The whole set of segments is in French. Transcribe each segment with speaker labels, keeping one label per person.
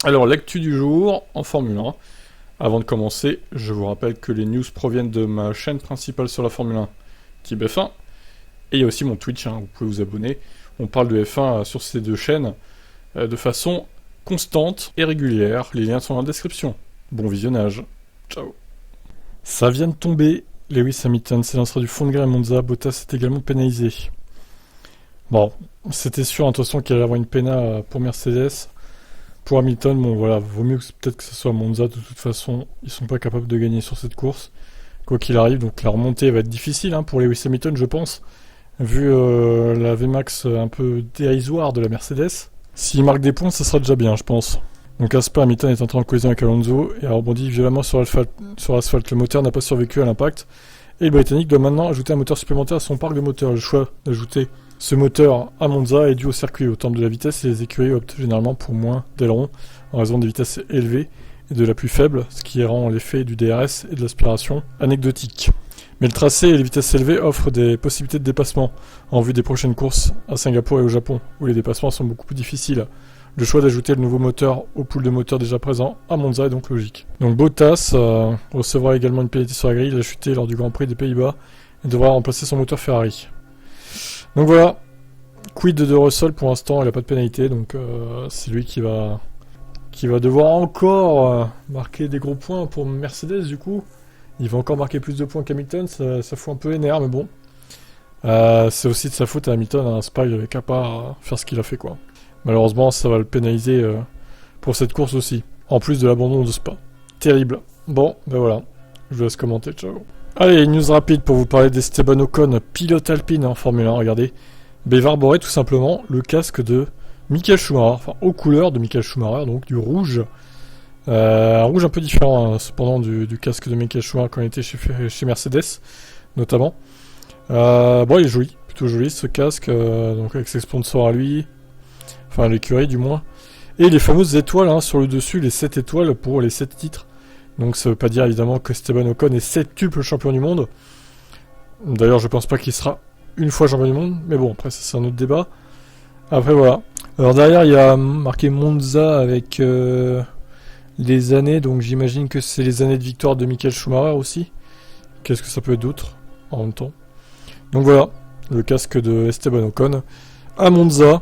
Speaker 1: Alors, l'actu du jour en Formule 1. Avant de commencer, je vous rappelle que les news proviennent de ma chaîne principale sur la Formule 1, Type F1. Et il y a aussi mon Twitch, vous pouvez vous abonner. On parle de F1 sur ces deux chaînes de façon constante et régulière. Les liens sont dans la description. Bon visionnage. Ciao. Ça vient de tomber. Lewis Hamilton s'élancera du fond de grille à Monza. Bottas est également pénalisé. Bon, c'était sûr, attention qu'il allait avoir une péna pour Mercedes. Pour Hamilton, bon voilà, vaut mieux peut-être que ce soit Monza, de toute façon, ils sont pas capables de gagner sur cette course. Quoi qu'il arrive, donc la remontée va être difficile pour Lewis Hamilton, je pense, vu la VMAX un peu dérisoire de la Mercedes. S'il marque des points, ça sera déjà bien, je pense. Donc à Spa, Hamilton est entré en collision avec Alonso et a rebondi violemment sur l'asphalte. Le moteur n'a pas survécu à l'impact et le Britannique doit maintenant ajouter un moteur supplémentaire à son parc de moteurs. Le choix d'ajouter ce moteur à Monza est dû au circuit, au temple de la vitesse, et les écuries optent généralement pour moins d'ailerons en raison des vitesses élevées et de la pluie faible, ce qui rend l'effet du DRS et de l'aspiration anecdotique. Mais le tracé et les vitesses élevées offrent des possibilités de dépassement en vue des prochaines courses à Singapour et au Japon, où les dépassements sont beaucoup plus difficiles. Le choix d'ajouter le nouveau moteur au pool de moteurs déjà présent à Monza est donc logique. Donc Bottas recevra également une pénalité sur la grille, il a chuté lors du Grand Prix des Pays-Bas et devra remplacer son moteur Ferrari. Donc voilà, quid de Russell pour l'instant, il n'a pas de pénalité, donc c'est lui qui va devoir encore marquer des gros points pour Mercedes du coup. Il va encore marquer plus de points qu'Hamilton, ça fout un peu les nerfs, mais bon. C'est aussi de sa faute à Hamilton, Spa il avait qu'à pas faire ce qu'il a fait quoi. Malheureusement ça va le pénaliser pour cette course aussi, en plus de l'abandon de Spa. Terrible. Bon, ben voilà, je vous laisse commenter, ciao. Allez, une news rapide pour vous parler d'Esteban Ocon, pilote alpine en Formule 1, regardez. Il va arborer tout simplement le casque de Michael Schumacher, enfin aux couleurs de Michael Schumacher, donc du rouge. Un rouge un peu différent cependant du casque de Michael Schumacher quand il était chez Mercedes, notamment. Bon, il est joli, plutôt joli ce casque, donc avec ses sponsors à lui, enfin l'écurie du moins. Et les fameuses étoiles sur le dessus, les 7 étoiles pour les 7 titres. Donc ça veut pas dire évidemment que Esteban Ocon est septuple champion du monde. D'ailleurs je pense pas qu'il sera une fois champion du monde, mais bon après ça c'est un autre débat. Après voilà. Alors derrière il y a marqué Monza avec les années, donc j'imagine que c'est les années de victoire de Michael Schumacher aussi. Qu'est-ce que ça peut être d'autre en même temps? Donc voilà, le casque de Esteban Ocon à Monza,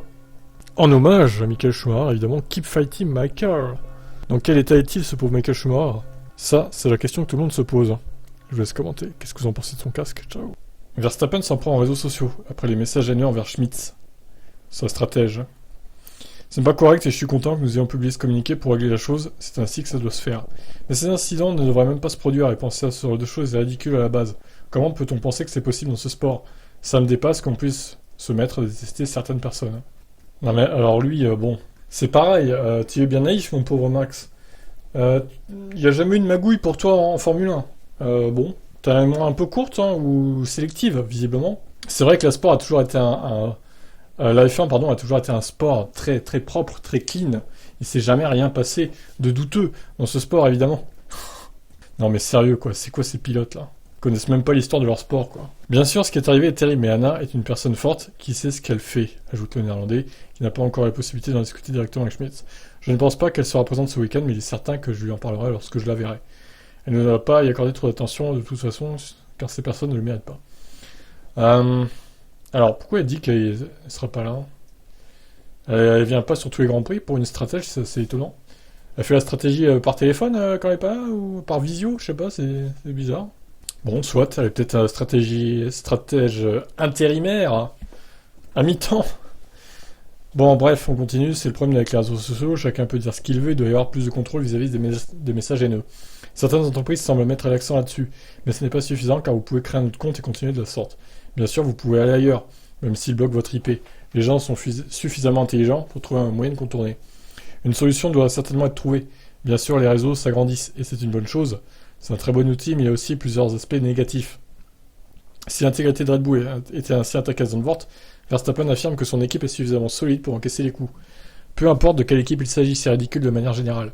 Speaker 1: en hommage à Michael Schumacher évidemment. Keep fighting Michael. Dans quel état est-il ce pauvre Michael Schumacher? Ça, c'est la question que tout le monde se pose. Je vous laisse commenter. Qu'est-ce que vous en pensez de son casque? Ciao. Verstappen s'en prend en réseaux sociaux, après les messages haineux envers Schmitz, sa stratège. C'est pas correct et je suis content que nous ayons publié ce communiqué pour régler la chose, c'est ainsi que ça doit se faire. Mais ces incidents ne devraient même pas se produire et penser à ce genre de choses est ridicule à la base. Comment peut-on penser que c'est possible dans ce sport? Ça me dépasse qu'on puisse se mettre à détester certaines personnes. Non mais alors lui, bon, c'est pareil, tu es bien naïf mon pauvre Max. Il n'y a jamais eu de magouille pour toi en Formule 1. Bon, t'as la mémoire un peu courte ou sélective, visiblement. C'est vrai que la sport a toujours été la F1, pardon, a toujours été un sport très très propre, très clean. Il s'est jamais rien passé de douteux dans ce sport, évidemment. Non mais sérieux quoi, c'est quoi ces pilotes là? Ils connaissent même pas l'histoire de leur sport quoi. Bien sûr, ce qui est arrivé est terrible, mais Anna est une personne forte qui sait ce qu'elle fait, ajoute le néerlandais, qui n'a pas encore la possibilité d'en discuter directement avec Schmitz. Je ne pense pas qu'elle sera présente ce week-end, mais il est certain que je lui en parlerai lorsque je la verrai. Elle ne doit pas y accorder trop d'attention de toute façon, car ces personnes ne le méritent pas. Alors, pourquoi elle dit qu'elle ne sera pas là? Elle vient pas sur tous les Grands Prix pour une stratège, c'est étonnant. Elle fait la stratégie par téléphone quand elle est pas là, ou par visio, je sais pas, c'est bizarre. Bon, soit, elle est peut-être un stratège intérimaire, à mi-temps. Bon, bref, on continue, c'est le problème avec les réseaux sociaux, chacun peut dire ce qu'il veut, il doit y avoir plus de contrôle vis-à-vis des messages haineux. Certaines entreprises semblent mettre l'accent là-dessus, mais ce n'est pas suffisant car vous pouvez créer un autre compte et continuer de la sorte. Bien sûr, vous pouvez aller ailleurs, même s'ils bloquent votre IP. Les gens sont suffisamment intelligents pour trouver un moyen de contourner. Une solution doit certainement être trouvée. Bien sûr, les réseaux s'agrandissent, et c'est une bonne chose. C'est un très bon outil, mais il y a aussi plusieurs aspects négatifs. Si l'intégrité de Red Bull était ainsi attaquée à Zandvoort, Verstappen affirme que son équipe est suffisamment solide pour encaisser les coups. Peu importe de quelle équipe il s'agit, c'est ridicule de manière générale.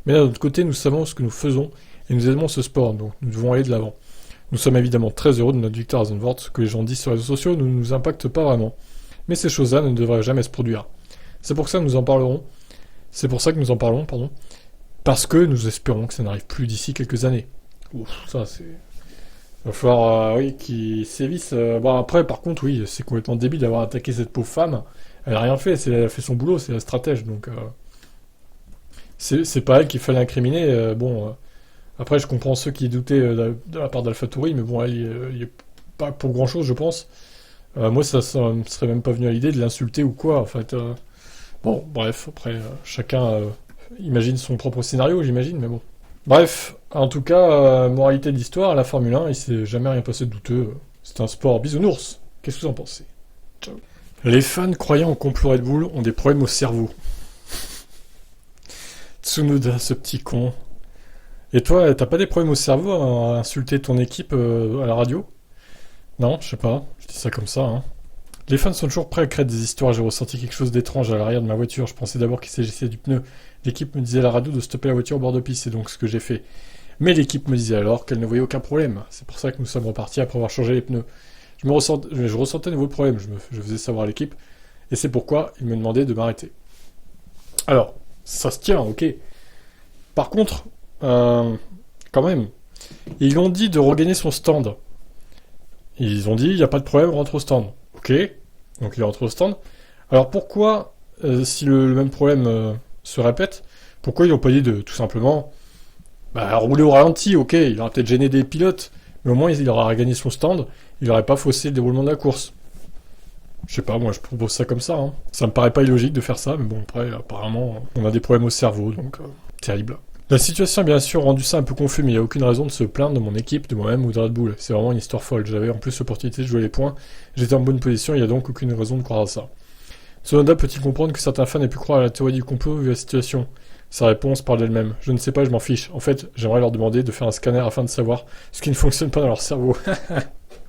Speaker 1: Mais d'un autre côté, nous savons ce que nous faisons, et nous aimons ce sport, donc nous devons aller de l'avant. Nous sommes évidemment très heureux de notre victoire à Zandvoort, ce que les gens disent sur les réseaux sociaux ne nous impacte pas vraiment. Mais ces choses-là ne devraient jamais se produire. C'est pour ça que nous en parlerons. C'est pour ça que nous en parlons, pardon. Parce que nous espérons que ça n'arrive plus d'ici quelques années. Ouf, ça c'est... Il va falloir, oui, qu'ils sévissent. Bon, après, par contre, oui, c'est complètement débile d'avoir attaqué cette pauvre femme. Elle a rien fait, elle a fait son boulot, c'est la stratège, donc... c'est pas elle qu'il fallait incriminer. Après, je comprends ceux qui doutaient de la part d'AlphaTauri, mais bon, elle y est pas pour grand-chose, je pense. Moi, ça me serait même pas venu à l'idée de l'insulter ou quoi, en fait. Bon, bref, après, chacun imagine son propre scénario, j'imagine, mais bon. Bref, en tout cas, moralité de l'histoire, la Formule 1, il s'est jamais rien passé de douteux. C'est un sport bisounours. Qu'est-ce que vous en pensez? Ciao. Les fans croyant au complot Red Bull ont des problèmes au cerveau. Tsunoda, ce petit con. Et toi, t'as pas des problèmes au cerveau à insulter ton équipe à la radio? Non, je sais pas, je dis ça comme ça, hein. Les fans sont toujours prêts à créer des histoires. J'ai ressenti quelque chose d'étrange à l'arrière de ma voiture. Je pensais d'abord qu'il s'agissait du pneu. L'équipe me disait à la radio de stopper la voiture au bord de piste, c'est donc ce que j'ai fait. Mais l'équipe me disait alors qu'elle ne voyait aucun problème. C'est pour ça que nous sommes repartis après avoir changé les pneus. Je ressentais un nouveau problème. Je faisais savoir à l'équipe. Et c'est pourquoi ils me demandaient de m'arrêter. Alors, ça se tient, ok. Par contre, quand même, ils ont dit de regagner son stand. Ils ont dit, il n'y a pas de problème, rentre au stand. Ok, donc il rentre au stand. Alors pourquoi, si le même problème se répète, pourquoi ils n'ont pas dit de tout simplement rouler au ralenti, ok, il aura peut-être gêné des pilotes, mais au moins il aura gagné son stand, il n'aurait pas faussé le déroulement de la course. Je sais pas, moi je propose ça comme ça, hein. Ça me paraît pas illogique de faire ça, mais bon, après, apparemment, on a des problèmes au cerveau, donc terrible. La situation a bien sûr rendu ça un peu confus, mais il n'y a aucune raison de se plaindre de mon équipe, de moi-même ou de Red Bull. C'est vraiment une histoire folle. J'avais en plus l'opportunité de jouer les points, j'étais en bonne position, il n'y a donc aucune raison de croire à ça. Tsunoda peut-il comprendre que certains fans aient pu croire à la théorie du complot vu la situation? Sa réponse parle d'elle-même. Je ne sais pas, je m'en fiche. En fait, j'aimerais leur demander de faire un scanner afin de savoir ce qui ne fonctionne pas dans leur cerveau.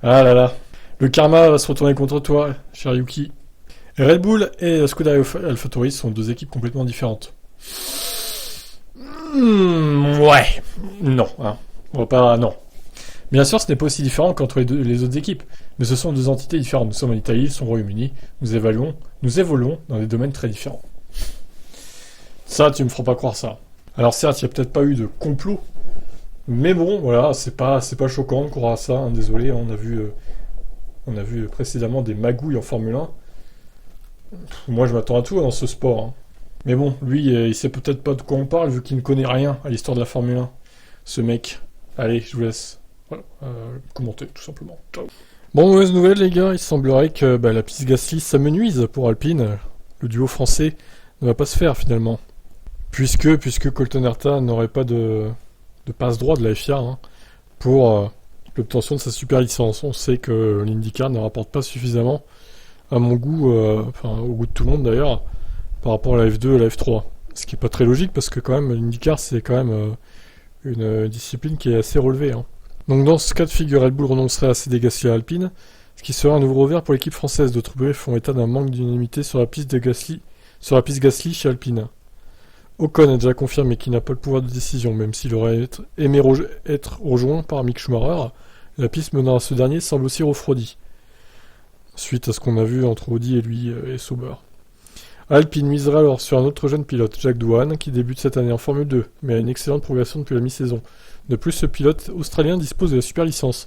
Speaker 1: Ah là là. Le karma va se retourner contre toi, cher Yuki. Red Bull et Skoda AlphaTauri sont deux équipes complètement différentes. Ouais. Non, hein. On va pas... Non. Bien sûr, ce n'est pas aussi différent qu'entre les autres équipes, mais ce sont deux entités différentes. Nous sommes en Italie, ils sont au Royaume-Uni. Nous évoluons dans des domaines très différents. Ça, tu me feras pas croire ça. Alors certes, il n'y a peut-être pas eu de complot, mais bon, voilà, c'est pas choquant de croire à ça, hein, désolé, on a vu précédemment des magouilles en Formule 1. Moi, je m'attends à tout dans ce sport, hein. Mais bon, lui, il sait peut-être pas de quoi on parle, vu qu'il ne connaît rien à l'histoire de la Formule 1. Ce mec. Allez, je vous laisse commenter, tout simplement. Ciao. Bon, mauvaise nouvelle, les gars, il semblerait que la piste Gasly s'amenuise pour Alpine. Le duo français ne va pas se faire, finalement. Puisque Colton Herta n'aurait pas de passe-droit de la FIA pour l'obtention de sa super licence. On sait que l'IndyCar ne rapporte pas suffisamment, à mon goût, au goût de tout le monde d'ailleurs, par rapport à la F2 et à la F3. Ce qui est pas très logique parce que quand même l'IndyCar c'est quand même une discipline qui est assez relevée, hein. Donc dans ce cas de figure, Red Bull renoncerait à céder Gasly à Alpine, ce qui serait un nouveau revers pour l'équipe française. D'autres bruits font état d'un manque d'unanimité sur la piste Gasly chez Alpine. Ocon a déjà confirmé qu'il n'a pas le pouvoir de décision, même s'il aurait aimé être rejoint par Mick Schumacher. La piste menant à ce dernier semble aussi refroidie, suite à ce qu'on a vu entre Audi et lui et Sauber. Alpine misera alors sur un autre jeune pilote, Jack Doohan, qui débute cette année en Formule 2, mais a une excellente progression depuis la mi-saison. De plus, ce pilote australien dispose de la super licence.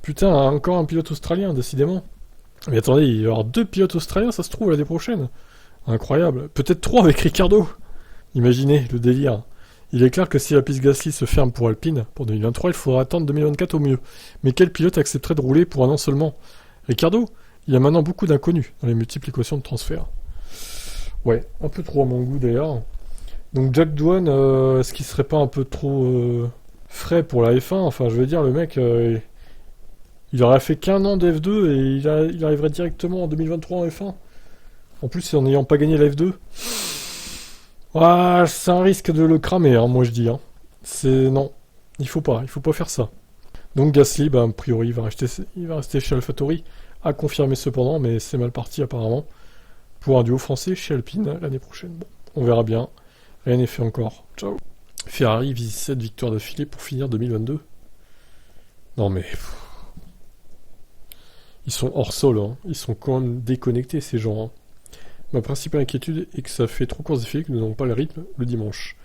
Speaker 1: Putain, encore un pilote australien, décidément. Mais attendez, il va y avoir 2 pilotes australiens, ça se trouve, l'année prochaine. Incroyable. Peut-être 3 avec Ricardo. Imaginez le délire. Il est clair que si la piste Gasly se ferme pour Alpine, pour 2023, il faudra attendre 2024 au mieux. Mais quel pilote accepterait de rouler pour un an seulement? Ricardo? Il y a maintenant beaucoup d'inconnus dans les multiples équations de transfert. Ouais, un peu trop à mon goût d'ailleurs. Donc Jack Doohan, est-ce qu'il serait pas un peu trop frais pour la F1? Enfin, je veux dire, le mec, il aurait fait qu'un an de F2 et il arriverait directement en 2023 en F1. En plus, en n'ayant pas gagné la F2. Ah, c'est un risque de le cramer, hein, moi je dis. Hein. Non, il faut pas faire ça. Donc Gasly, a priori, il va rester chez AlphaTauri, à confirmer cependant, mais c'est mal parti apparemment, pour un duo français chez Alpine l'année prochaine. Bon, on verra bien, rien n'est fait encore. Ciao. Ferrari vise 7 victoires d'affilée pour finir 2022. Non mais... Ils sont hors sol, hein. Ils sont quand même déconnectés ces gens. Hein.
Speaker 2: Ma principale inquiétude est que ça fait 3 courses d'affilée que nous n'avons pas le rythme le dimanche.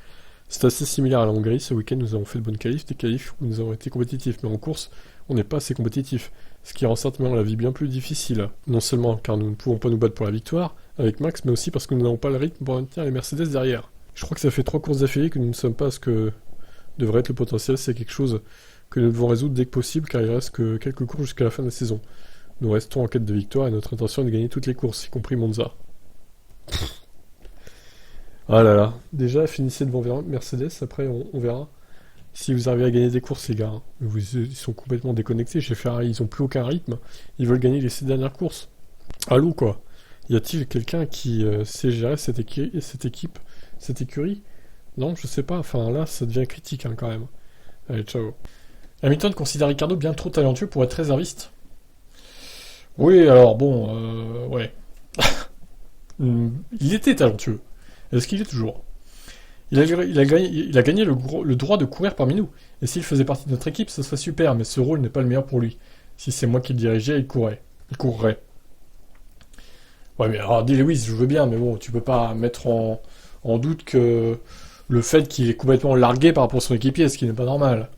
Speaker 2: C'est assez similaire à la Hongrie, ce week-end nous avons fait de bonnes qualifs, des qualifs où nous avons été compétitifs, mais en course, on n'est pas assez compétitif, ce qui rend certainement la vie bien plus difficile. Non seulement car nous ne pouvons pas nous battre pour la victoire avec Max, mais aussi parce que nous n'avons pas le rythme pour maintenir les Mercedes derrière. Je crois que ça fait 3 courses d'affilée que nous ne sommes pas à ce que devrait être le potentiel, c'est quelque chose que nous devons résoudre dès que possible car il reste que quelques courses jusqu'à la fin de la saison. Nous restons en quête de victoire et notre intention est de gagner toutes les courses, y compris Monza. Ah là là, déjà finissez devant Mercedes, après on verra si vous arrivez à gagner des courses les gars. Hein. Ils sont complètement déconnectés chez Ferrari, ils ont plus aucun rythme, ils veulent gagner les 6 dernières courses. Allô quoi. Y a-t-il quelqu'un qui sait gérer cette équipe, cette écurie? Non, je sais pas, enfin là ça devient critique hein, quand même. Allez, ciao. Hamilton considère Ricardo bien trop talentueux pour être réserviste. Oui, alors bon, ouais. Il était talentueux. Est-ce qu'il est toujours? Il a gagné le droit de courir parmi nous. Et s'il faisait partie de notre équipe, ce serait super, mais ce rôle n'est pas le meilleur pour lui. Si c'est moi qui le dirigeais, il courrait. Il courrait. Ouais, mais alors, dis Lewis, je veux bien, mais bon, tu peux pas mettre en doute que le fait qu'il est complètement largué par rapport à son équipier, ce qui n'est pas normal.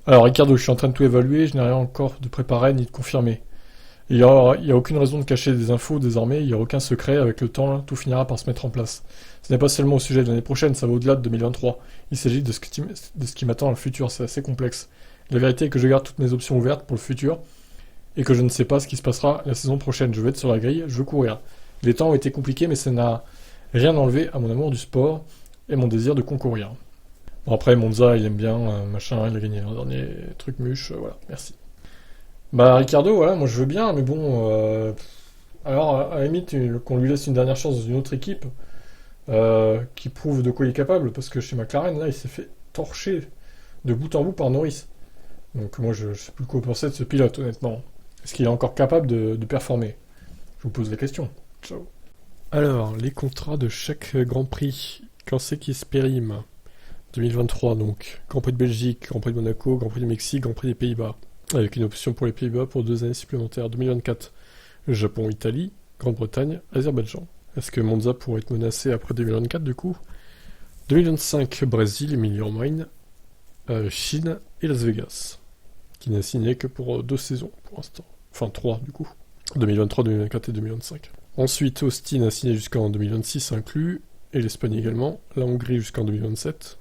Speaker 2: Alors, Ricardo, je suis en train de tout évaluer, je n'ai rien encore de préparé ni de confirmé. Il n'y a aucune raison de cacher des infos désormais, il n'y a aucun secret, avec le temps, tout finira par se mettre en place. Ce n'est pas seulement au sujet de l'année prochaine, ça va au-delà de 2023. Il s'agit de ce qui m'attend dans le futur, c'est assez complexe. La vérité est que je garde toutes mes options ouvertes pour le futur, et que je ne sais pas ce qui se passera la saison prochaine. Je veux être sur la grille, je veux courir. Les temps ont été compliqués, mais ça n'a rien enlevé à mon amour du sport et mon désir de concourir. Bon après, Monza, il aime bien, machin, il a gagné un dernier truc muche, voilà, merci. Bah Ricardo, voilà, moi je veux bien, mais bon, alors à la limite qu'on lui laisse une dernière chance dans une autre équipe qui prouve de quoi il est capable, parce que chez McLaren là il s'est fait torcher de bout en bout par Norris. Donc moi je sais plus quoi penser de ce pilote honnêtement. Est-ce qu'il est encore capable de performer? Je vous pose la question. Ciao. Alors, les contrats de chaque Grand Prix, quand c'est qui se périme? 2023 donc, Grand Prix de Belgique, Grand Prix de Monaco, Grand Prix du Mexique, Grand Prix des Pays-Bas. Avec une option pour les Pays-Bas pour 2 années supplémentaires. 2024, Japon, Italie, Grande-Bretagne, Azerbaïdjan. Est-ce que Monza pourrait être menacé après 2024 du coup? 2025, Brésil, Emilia-Romagna, Chine et Las Vegas. Qui n'a signé que pour 2 saisons pour l'instant. Enfin 3 du coup. 2023, 2024 et 2025. Ensuite, Austin a signé jusqu'en 2026 inclus, et l'Espagne également. La Hongrie jusqu'en 2027.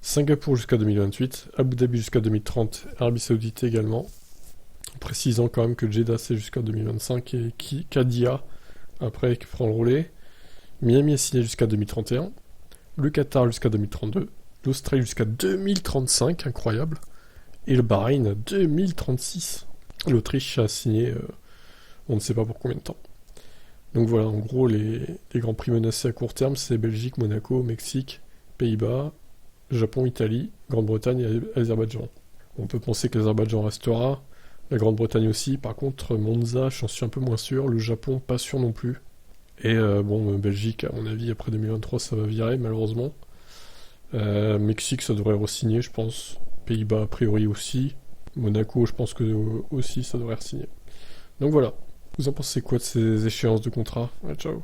Speaker 2: Singapour jusqu'à 2028, Abu Dhabi jusqu'à 2030, Arabie Saoudite également. Précisant quand même que Jeddah c'est jusqu'à 2025 et Qadiyah après qui prend le relais. Miami est signé jusqu'à 2031, le Qatar jusqu'à 2032, l'Australie jusqu'à 2035, incroyable, et le Bahreïn 2036. L'Autriche a signé on ne sait pas pour combien de temps. Donc voilà, en gros les grands prix menacés à court terme c'est Belgique, Monaco, Mexique, Pays-Bas, Japon, Italie, Grande-Bretagne et Azerbaïdjan. On peut penser que l'Azerbaïdjan restera, la Grande-Bretagne aussi, par contre Monza, j'en suis un peu moins sûr, le Japon, pas sûr non plus. Et Belgique, à mon avis, après 2023, ça va virer, malheureusement. Mexique, ça devrait re-signer, je pense. Pays-Bas, a priori aussi. Monaco, je pense que aussi, ça devrait re-signer. Donc voilà. Vous en pensez quoi de ces échéances de contrat? Ciao.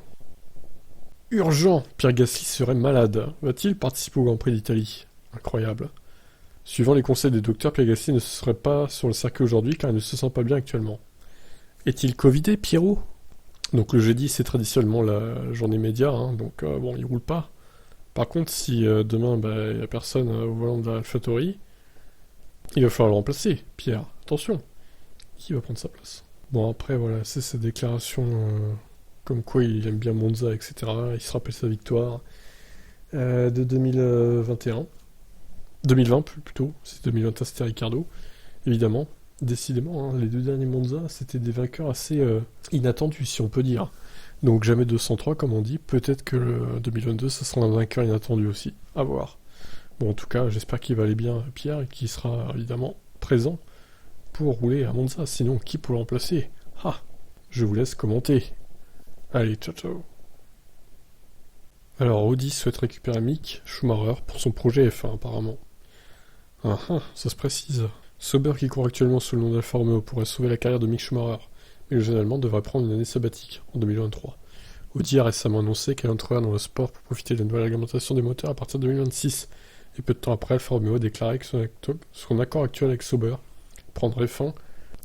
Speaker 2: Urgent, Pierre Gasly serait malade. Va-t-il participer au Grand Prix d'Italie? Incroyable. Suivant les conseils des docteurs, Pierre Gasly ne serait pas sur le circuit aujourd'hui car il ne se sent pas bien actuellement. Est-il covidé, Pierrot? Donc le jeudi c'est traditionnellement la journée média, hein, donc il roule pas. Par contre si demain il n'y a personne au volant de la AlphaTauri, il va falloir le remplacer, Pierre. Attention, qui va prendre sa place? Bon après voilà, c'est sa déclaration comme quoi il aime bien Monza, etc. Il se rappelle sa victoire de 2021. 2020 plutôt, c'est 2021 c'était Ricardo, évidemment. Décidément, hein, les 2 derniers Monza, c'était des vainqueurs assez inattendus, si on peut dire. Donc jamais 203, comme on dit. Peut-être que le 2022, ça sera un vainqueur inattendu aussi. À voir. Bon, en tout cas, j'espère qu'il va aller bien, Pierre, et qu'il sera évidemment présent pour rouler à Monza. Sinon, qui peut le remplacer? Ah, je vous laisse commenter. Allez, ciao ciao. Alors, Audi souhaite récupérer Mick Schumacher pour son projet F1, apparemment. Ça se précise. Sauber, qui court actuellement sous le nom d'Alfa Romeo, pourrait sauver la carrière de Mick Schumacher, mais le jeune Allemand devrait prendre une année sabbatique en 2023. Audi a récemment annoncé qu'elle entrera dans le sport pour profiter de la nouvelle réglementation des moteurs à partir de 2026. Et peu de temps après, Alfa Romeo a déclaré que son accord actuel avec Sauber prendrait fin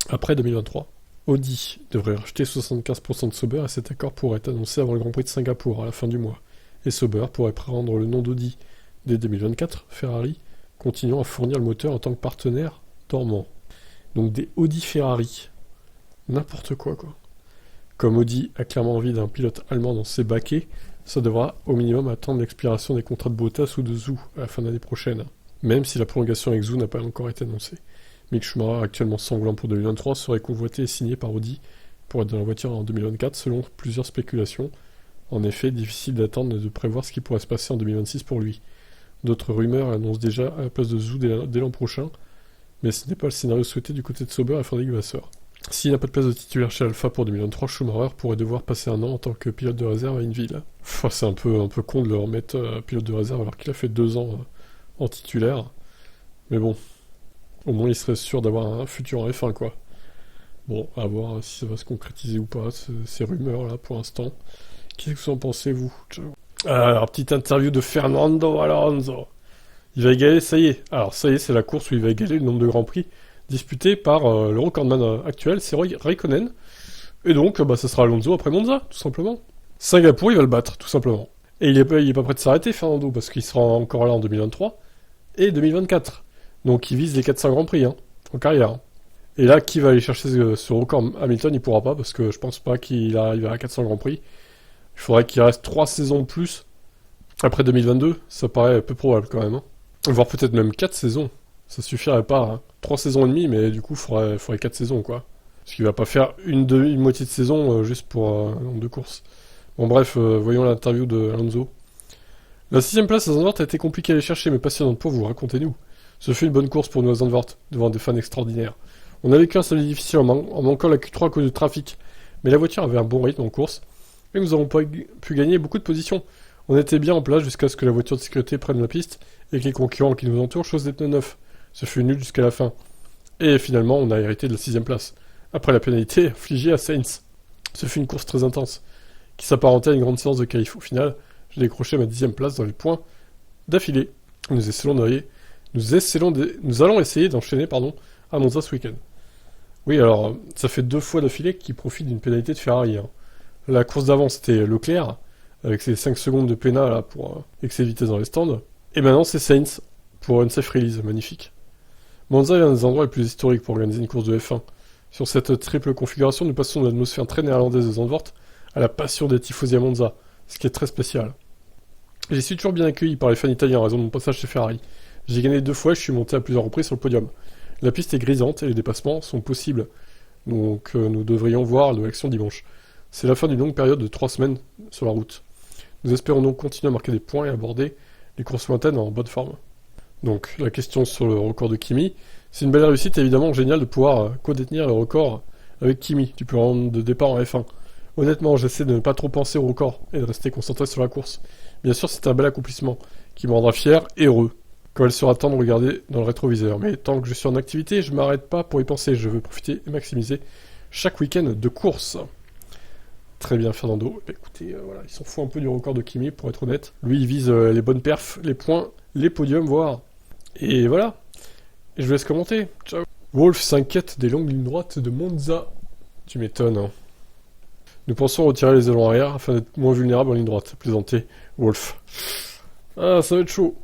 Speaker 2: après 2023. Audi devrait racheter 75% de Sauber et cet accord pourrait être annoncé avant le Grand Prix de Singapour à la fin du mois. Et Sauber pourrait prendre le nom d'Audi dès 2024, Ferrari continuant à fournir le moteur en tant que partenaire dormant. Donc des Audi Ferrari. N'importe quoi. Comme Audi a clairement envie d'un pilote allemand dans ses baquets, ça devra au minimum attendre l'expiration des contrats de Bottas ou de Zhou à la fin de l'année prochaine, même si la prolongation avec Zhou n'a pas encore été annoncée. Mick Schumacher, actuellement sanglant pour 2023, serait convoité et signé par Audi pour être dans la voiture en 2024 selon plusieurs spéculations. En effet, difficile d'attendre et de prévoir ce qui pourrait se passer en 2026 pour lui. D'autres rumeurs annoncent déjà à la place de Zhou dès l'an prochain, mais ce n'est pas le scénario souhaité du côté de Sauber et Frédéric Vasseur. S'il n'a pas de place de titulaire chez Alpha pour 2023, Schumacher pourrait devoir passer un an en tant que pilote de réserve à Hinwil. C'est un peu con de le remettre pilote de réserve alors qu'il a fait 2 ans en titulaire. Mais bon, au moins il serait sûr d'avoir un futur en F1, quoi. Bon, à voir si ça va se concrétiser ou pas, ces rumeurs-là, pour l'instant. Qu'est-ce que vous en pensez, vous? Alors, petite interview de Fernando Alonso. Il va égaler, ça y est. Alors, ça y est, c'est la course où il va égaler le nombre de Grands Prix disputé par le recordman actuel, c'est Raikkonen. Et donc, ça sera Alonso après Monza, tout simplement. Singapour, il va le battre, tout simplement. Et il est pas prêt de s'arrêter, Fernando, parce qu'il sera encore là en 2023 et 2024. Donc, il vise les 400 Grands Prix, en carrière. Et là, qui va aller chercher ce record? Hamilton, il pourra pas, parce que je pense pas qu'il arrivera à 400 Grands Prix. Il faudrait qu'il reste 3 saisons de plus. Après 2022, ça paraît peu probable, quand même. Voire peut-être même 4 saisons. Ça suffirait pas, 3 saisons et demie, mais du coup, il faudrait 4 saisons, quoi. Parce qu'il va pas faire une moitié de saison juste pour un nombre de courses. Bon, bref, voyons l'interview de Alonso. La 6ème place à Zandvoort a été compliquée à aller chercher, mais passionnante pour vous, racontez-nous. Ce fut une bonne course pour nous à Zandvoort, devant des fans extraordinaires. On a vécu un samedi difficile en manquant la Q3 à cause du trafic, mais la voiture avait un bon rythme en course, et nous avons pu gagner beaucoup de positions. On était bien en place jusqu'à ce que la voiture de sécurité prenne la piste, et que les concurrents qui nous entourent chose des pneus neufs. Ce fut nul jusqu'à la fin. Et finalement, on a hérité de la 6ème place, après la pénalité infligée à Sainz. Ce fut une course très intense, qui s'apparentait à une grande séance de qualif. Au final, j'ai décroché ma 10ème place dans les points d'affilée. Nous allons essayer d'enchaîner à Monza ce week-end. Oui, alors, ça fait 2 fois d'affilée qu'il profite d'une pénalité de Ferrari. La course d'avant, c'était Leclerc, avec ses 5 secondes de pénal là, pour excès de vitesse dans les stands. Et maintenant, c'est Sainz, pour une safe release, magnifique. Monza est un des endroits les plus historiques pour organiser une course de F1. Sur cette triple configuration, nous passons de l'atmosphère très néerlandaise de Zandvoort à la passion des tifosi à Monza, ce qui est très spécial. J'y suis toujours bien accueilli par les fans italiens en raison de mon passage chez Ferrari. J'ai gagné 2 fois et je suis monté à plusieurs reprises sur le podium. La piste est grisante et les dépassements sont possibles, donc nous devrions voir de l'action dimanche. C'est la fin d'une longue période de 3 semaines sur la route. Nous espérons donc continuer à marquer des points et aborder les courses lointaines en bonne forme. Donc, la question sur le record de Kimi, c'est une belle réussite, évidemment génial de pouvoir co-détenir le record avec Kimi, du plus grand nombre de départ en F1. Honnêtement, j'essaie de ne pas trop penser au record et de rester concentré sur la course. Bien sûr, c'est un bel accomplissement qui me rendra fier et heureux quand il sera temps de regarder dans le rétroviseur. Mais tant que je suis en activité, je ne m'arrête pas pour y penser. Je veux profiter et maximiser chaque week-end de course. Très bien, Fernando. Écoutez, voilà, il s'en fout un peu du record de Kimi, pour être honnête. Lui, il vise les bonnes perfs, les points, les podiums, voire. Et voilà. Et je vous laisse commenter. Ciao. Wolf s'inquiète des longues lignes droites de Monza. Tu m'étonnes. Nous pensons retirer les ailerons arrière afin d'être moins vulnérables en ligne droite. Plaisanter Wolf. Ah, ça va être chaud.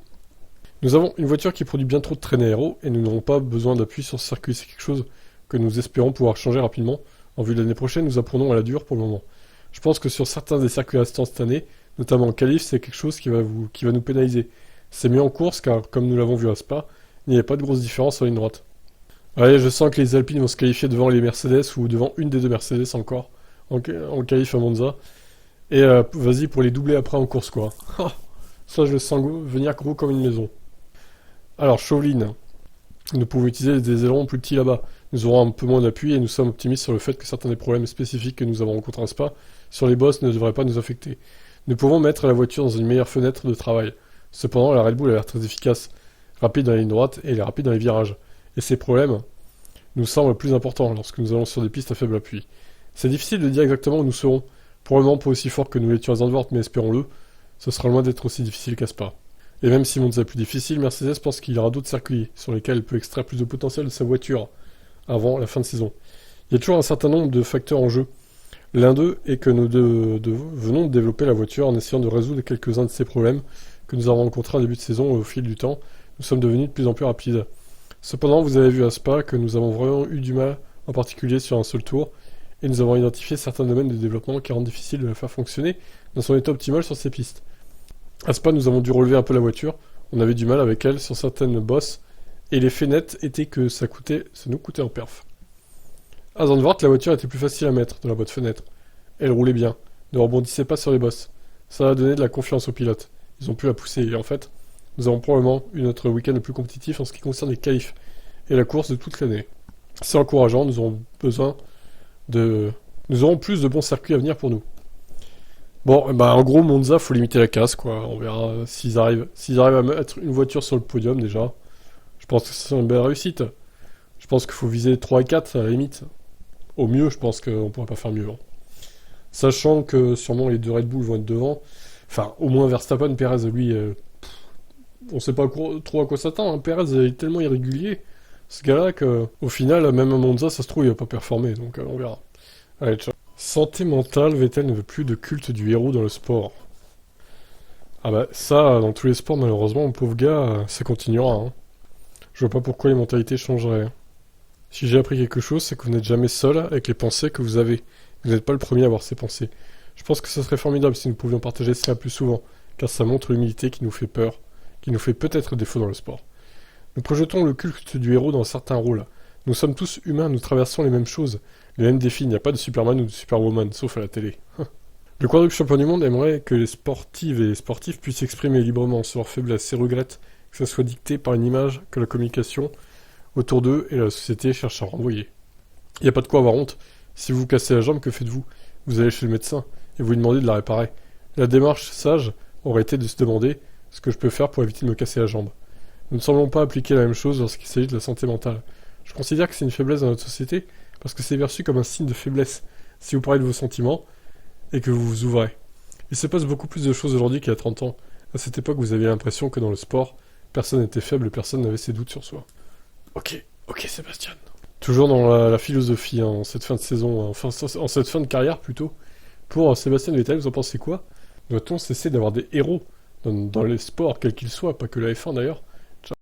Speaker 2: Nous avons une voiture qui produit bien trop de traînées aéro et nous n'aurons pas besoin d'appui sur ce circuit. C'est quelque chose que nous espérons pouvoir changer rapidement. En vue de l'année prochaine, nous apprenons à la dure pour le moment. Je pense que sur certains des circuits restants cette année, notamment en qualif, c'est quelque chose qui va nous pénaliser. C'est mieux en course car, comme nous l'avons vu à Spa, il n'y a pas de grosse différence en ligne droite. Allez, je sens que les Alpines vont se qualifier devant les Mercedes ou devant une des 2 Mercedes encore en qualif à Monza. Et vas-y pour les doubler après en course, quoi. Ça, je le sens venir gros comme une maison. Alors, Chauveline. Nous pouvons utiliser des ailerons plus petits là-bas. Nous aurons un peu moins d'appui et nous sommes optimistes sur le fait que certains des problèmes spécifiques que nous avons rencontrés à Spa sur les bosses ne devraient pas nous affecter. Nous pouvons mettre la voiture dans une meilleure fenêtre de travail. Cependant, la Red Bull a l'air très efficace, rapide dans la ligne droite et elle est rapide dans les virages. Et ces problèmes nous semblent plus importants lorsque nous allons sur des pistes à faible appui. C'est difficile de dire exactement où nous serons. Probablement pas aussi fort que nous l'étions à Zandvoort, mais espérons-le, ce sera loin d'être aussi difficile qu'à Spa. Et même si Monza est plus difficile, Mercedes pense qu'il y aura d'autres circuits sur lesquels elle peut extraire plus de potentiel de sa voiture avant la fin de saison. Il y a toujours un certain nombre de facteurs en jeu. L'un d'eux est que nous venons de développer la voiture en essayant de résoudre quelques-uns de ces problèmes que nous avons rencontrés en début de saison et au fil du temps, nous sommes devenus de plus en plus rapides. Cependant, vous avez vu à Spa que nous avons vraiment eu du mal, en particulier sur un seul tour, et nous avons identifié certains domaines de développement qui rendent difficile de la faire fonctionner dans son état optimal sur ces pistes. À Spa, nous avons dû relever un peu la voiture, on avait du mal avec elle sur certaines bosses, et l'effet net était que ça nous coûtait en perf. À Zandvoort, la voiture était plus facile à mettre dans la boîte fenêtre. Elle roulait bien, ne rebondissait pas sur les bosses. Ça a donné de la confiance aux pilotes. Ils ont pu la pousser, et en fait, nous avons probablement eu notre week-end le plus compétitif en ce qui concerne les qualifs et la course de toute l'année. C'est encourageant, nous aurons plus de bons circuits à venir pour nous. Bon, en gros, Monza, faut limiter la casse, quoi. On verra s'ils arrivent à mettre une voiture sur le podium, déjà. Je pense que c'est une belle réussite. Je pense qu'il faut viser 3 et 4, à la limite. Au mieux, je pense qu'on pourrait pas faire mieux. Hein. Sachant que sûrement les deux Red Bull vont être devant. Enfin, au moins Verstappen, Perez, lui, on sait pas trop à quoi s'attendre. Hein. Perez est tellement irrégulier, ce gars-là, qu'au final, même à Monza, ça se trouve, il va pas performer. Donc on verra. Allez, ciao. Santé mentale, Vettel ne veut plus de culte du héros dans le sport. Ah bah ça, dans tous les sports, malheureusement, mon pauvre gars, ça continuera. Hein. Je vois pas pourquoi les mentalités changeraient. Si j'ai appris quelque chose, c'est que vous n'êtes jamais seul avec les pensées que vous avez. Vous n'êtes pas le premier à avoir ces pensées. Je pense que ce serait formidable si nous pouvions partager cela plus souvent, car ça montre l'humilité qui nous fait peur, qui nous fait peut-être défaut dans le sport. Nous projetons le culte du héros dans certains rôles. Nous sommes tous humains, nous traversons les mêmes choses, les mêmes défis. Il n'y a pas de Superman ou de Superwoman, sauf à la télé. Le quadruple champion du monde aimerait que les sportives et les sportifs puissent s'exprimer librement sur leurs faiblesses et regrette que ça soit dicté par une image que la communication autour d'eux et la société cherche à renvoyer. Il n'y a pas de quoi avoir honte. Si vous vous cassez la jambe, que faites-vous? Vous allez chez le médecin et vous lui demandez de la réparer. La démarche sage aurait été de se demander ce que je peux faire pour éviter de me casser la jambe. Nous ne semblons pas appliquer la même chose lorsqu'il s'agit de la santé mentale. Je considère que c'est une faiblesse dans notre société parce que c'est perçu comme un signe de faiblesse si vous parlez de vos sentiments et que vous vous ouvrez. Il se passe beaucoup plus de choses aujourd'hui qu'il y a 30 ans. À cette époque, vous aviez l'impression que dans le sport, personne n'était faible et personne n'avait ses doutes sur soi. Ok, Sébastien. Toujours dans la philosophie, en cette fin de saison, enfin en cette fin de carrière plutôt. Pour Sébastien Vettel, vous en pensez quoi? Doit-on cesser d'avoir des héros dans les sports, quels qu'ils soient, pas que la F1 d'ailleurs,